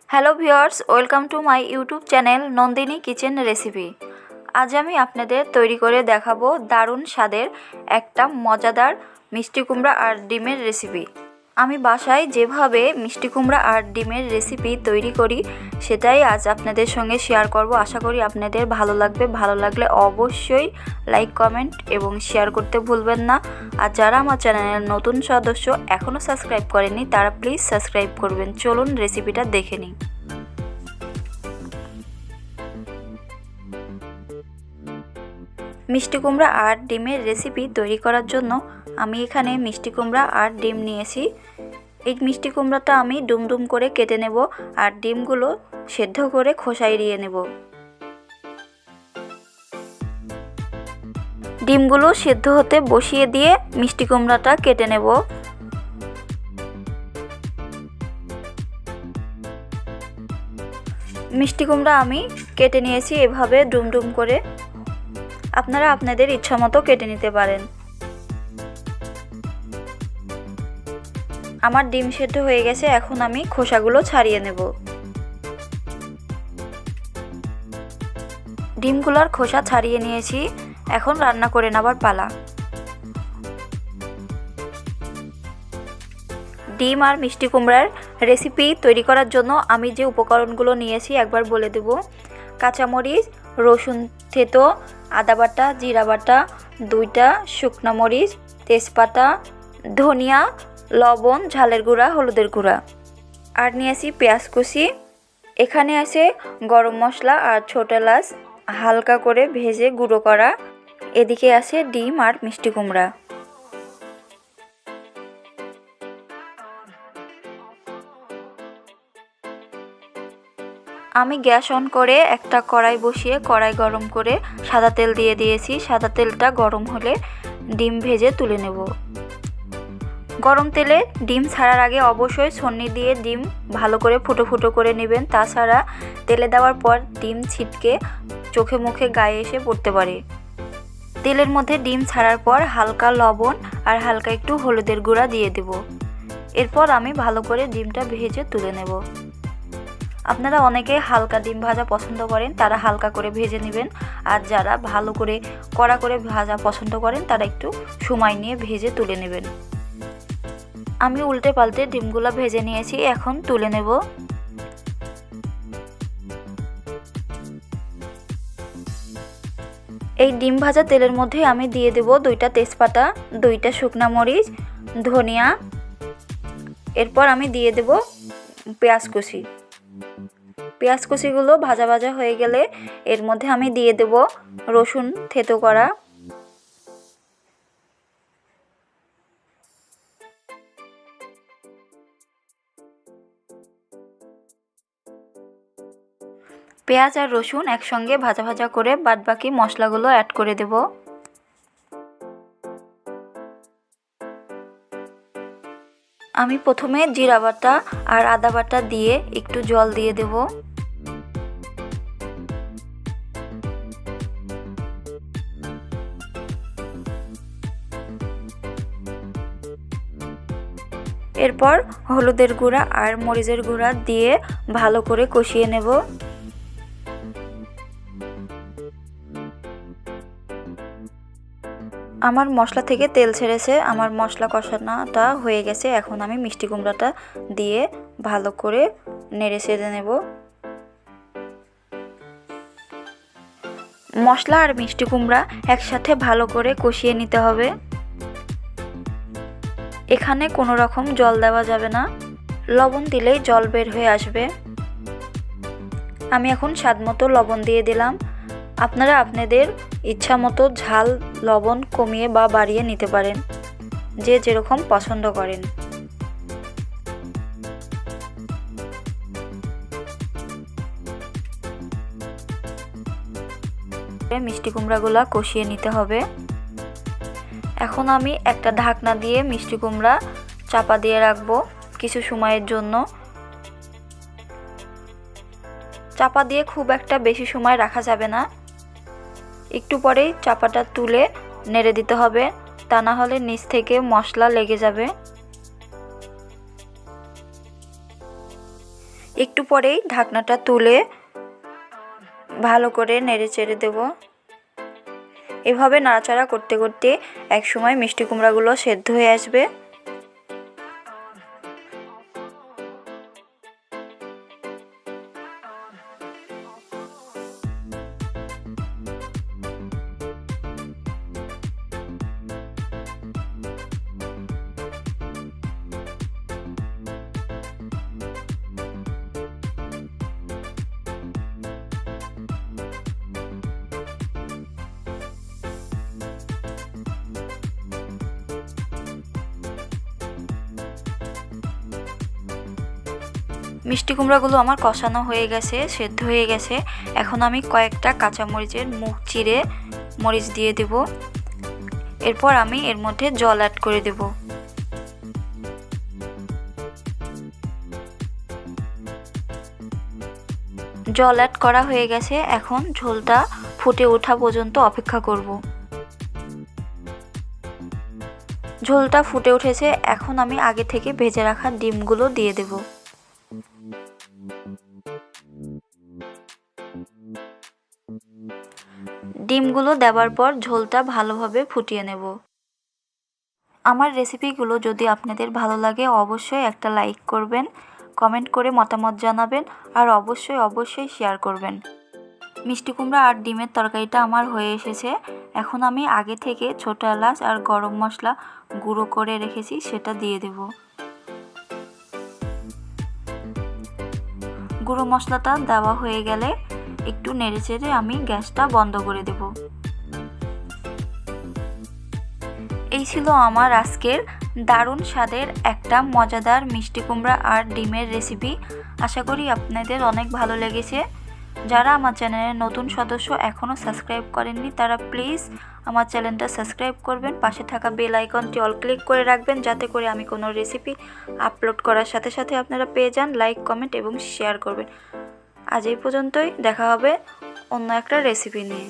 Hello viewers, welcome to my YouTube channel Nandini kitchen recipe. আজ আমি আপনাদের তৈরি করে দেখাবো দারুণ স্বাদের একটা মজাদার মিষ্টি কুমড়া আর ডিমের রেসিপি। আমি বাসায় যেভাবে মিষ্টি কুমড়া আর ডিমের রেসিপি তৈরি করি সেটাই আজ আপনাদের সঙ্গে শেয়ার করব। আশা করি আপনাদের ভালো লাগবে। ভালো লাগলে অবশ্যই লাইক, কমেন্ট এবং শেয়ার করতে ভুলবেন না। আর যারা আমার চ্যানেলের নতুন সদস্য এখনও সাবস্ক্রাইব করেনি তারা প্লিজ সাবস্ক্রাইব করবেন। চলুন রেসিপিটা দেখে নিই। মিষ্টি কুমড়া আর ডিমের রেসিপি তৈরি করার জন্য আমি এখানে মিষ্টি কুমড়া আর ডিম নিয়েছি। এই মিষ্টি কুমড়াটা আমি ডুমডুম করে কেটে নেব আর ডিমগুলো সেদ্ধ করে খোসা এড়িয়ে নেব। ডিমগুলো সেদ্ধ হতে বসিয়ে দিয়ে মিষ্টি কুমড়াটা কেটে নেব। মিষ্টি কুমড়া আমি কেটে নিয়েছি এভাবে ডুমডুম করে। আপনারা আপনাদের ইচ্ছামতো কেটে নিতে পারেন। আমার ডিম সেদ্ধ হয়ে গেছে, এখন আমি খোসাগুলো ছাড়িয়ে নেব। ডিমগুলোর খোসা ছাড়িয়ে নিয়েছি, এখন রান্না করে নেবার পালা। ডিম আর মিষ্টি কুমড়ার রেসিপি তৈরি করার জন্য আমি যে উপকরণগুলো নিয়েছি একবার বলে দেব। কাঁচামরিচ, রসুন থেতো, আদা বাটা, জিরা বাটা, 2টা শুকনো মরিচ, তেজপাতা, ধনিয়া, লবণ, ঝালের গুঁড়া, হলুদের গুঁড়া। আর নিয়েছি পেঁয়াজ কুচি। এখানে আছে গরম মশলা আর ছোট এলাচ হালকা করে ভেজে গুঁড়ো করা। এদিকে আছে ডিম আর মিষ্টি কুমড়া। আমি গ্যাস অন করে একটা কড়াই বসিয়ে কড়াই গরম করে সাদা তেল দিয়ে দিয়েছি। সাদা তেলটা গরম হলে ডিম ভেজে তুলে নেব। গরম তেলে ডিম ছাড়ার আগে অবশ্যই ছন্নি দিয়ে ডিম ভালো করে ফুটো ফুটো করে নেবেন। তাছাড়া তেলে দেওয়ার পর ডিম ছিটকে চোখে মুখে গায়ে এসে পড়তে পারে। তেলের মধ্যে ডিম ছাড়ার পর হালকা লবণ আর হালকা একটু হলুদের গুঁড়া দিয়ে দেব। এরপর আমি ভালো করে ডিমটা ভেজে তুলে নেব। আপনারা অনেকে হালকা ডিম ভাজা পছন্দ করেন, তারা হালকা করে ভেজে নেবেন। আর যারা ভালো করে কড়া করে ভাজা পছন্দ করেন তারা একটু সময় নিয়ে ভেজে তুলে নেবেন। আমি উল্টে পাল্টে ডিমগুলো ভেজে নিয়েছি, এখন তুলে নেব। এই ডিম ভাজা তেলের মধ্যে আমি দিয়ে দেব 2টা তেজপাতা, 2টা শুকনা মরিচ, ধনিয়া। এরপর আমি দিয়ে দেব পেঁয়াজ কুচি। পেঁয়াজ কুচিগুলো ভাজা ভাজা হয়ে গেলে এর মধ্যে আমি দিয়ে দেব রসুন থেতো করা। পেঁয়াজ আর রসুন একসঙ্গে ভাজা ভাজা করে বাদবাকি মশলাগুলো অ্যাড করে দেব। আমি প্রথমে জিরা বাটা আর আদা বাটা দিয়ে একটু জল দিয়ে দেব। এরপর হলুদের গুঁড়া আর মরিচের গুঁড়া দিয়ে ভালো করে কষিয়ে নেব। আমার মশলা থেকে তেল ছেড়েছে, আমার মশলা কষানোটা হয়ে গেছে। এখন আমি মিষ্টি কুমড়াটা দিয়ে ভালো করে নেড়ে চেড়ে নেব। মশলা আর মিষ্টি কুমড়া একসাথে ভালো করে কষিয়ে নিতে হবে। এখানে কোনো রকম জল দেওয়া যাবে না, লবণ দিলেই জল বের হয়ে আসবে। আমি এখন স্বাদমতো লবণ দিয়ে দিলাম। আপনারা আপনাদের ইচ্ছা মতো ঝাল লবণ কমিয়ে বা বাড়িয়ে নিতে পারেন, যে যেরকম পছন্দ করেন। মিষ্টি কুমড়াগুলো কষিয়ে নিতে হবে। এখন আমি একটা ঢাকনা দিয়ে মিষ্টি কুমড়া চাপা দিয়ে রাখবো কিছু সময়ের জন্য। চাপা দিয়ে খুব একটা বেশি সময় রাখা যাবে না, একটু পরেই চাপাটা তুলে নেড়ে দিতে হবে, তা না হলে নিচ থেকে মশলা লেগে যাবে। একটু পরেই ঢাকনাটা তুলে ভালো করে নেড়ে চেড়ে দেব। এভাবে নাড়াচাড়া করতে করতে একসময় মিষ্টি কুমড়াগুলো সেদ্ধ হয়ে আসবে। মিষ্টি কুমড়াগুলো আমার কষানো হয়ে গেছে, সেদ্ধ হয়ে গেছে। এখন আমি কয়েকটা কাঁচামরিচের মুখ চিরে মরিচ দিয়ে দেব। এরপর আমি এর মধ্যে জল অ্যাড করে দেব। জল অ্যাড করা হয়ে গেছে। এখন ঝোলটা ফুটে ওঠা পর্যন্ত অপেক্ষা করব। ঝোলটা ফুটে উঠেছে। এখন আমি আগে থেকে ভেজে রাখা ডিমগুলো দিয়ে দেব। ডিমগুলো দেওয়ার পর ঝোলটা ভালোভাবে ফুটিয়ে নেব। আমার রেসিপিগুলো যদি আপনাদের ভালো লাগে অবশ্যই একটা লাইক করবেন, কমেন্ট করে মতামত জানাবেন আর অবশ্যই শেয়ার করবেন। মিষ্টি কুমড়া আর ডিমের তরকারিটা আমার হয়ে এসেছে। এখন আমি আগে থেকে ছোটো এলাচ আর গরম মশলা গুঁড়ো করে রেখেছি সেটা দিয়ে দেব। গুঁড়ো মশলাটা দেওয়া হয়ে গেলে একটু নেড়েচেড়ে আমি গ্যাসটা বন্ধ করে দেব। এই ছিল আমার আজকের দারুণ স্বাদের একটা মজাদার মিষ্টি কুমড়া আর ডিমের রেসিপি। আশা করি আপনাদের অনেক ভালো লেগেছে। যারা আমার চ্যানেলের নতুন সদস্য এখনও সাবস্ক্রাইব করেননি তারা প্লিজ আমার চ্যানেলটা সাবস্ক্রাইব করবেন। পাশে থাকা বেল আইকনটি অল ক্লিক করে রাখবেন যাতে করে আমি কোনো রেসিপি আপলোড করার সাথে সাথে আপনারা পেয়ে যান। লাইক, কমেন্ট এবং শেয়ার করবেন। আজ এই পর্যন্তই, দেখা হবে অন্য একটা রেসিপি নিয়ে।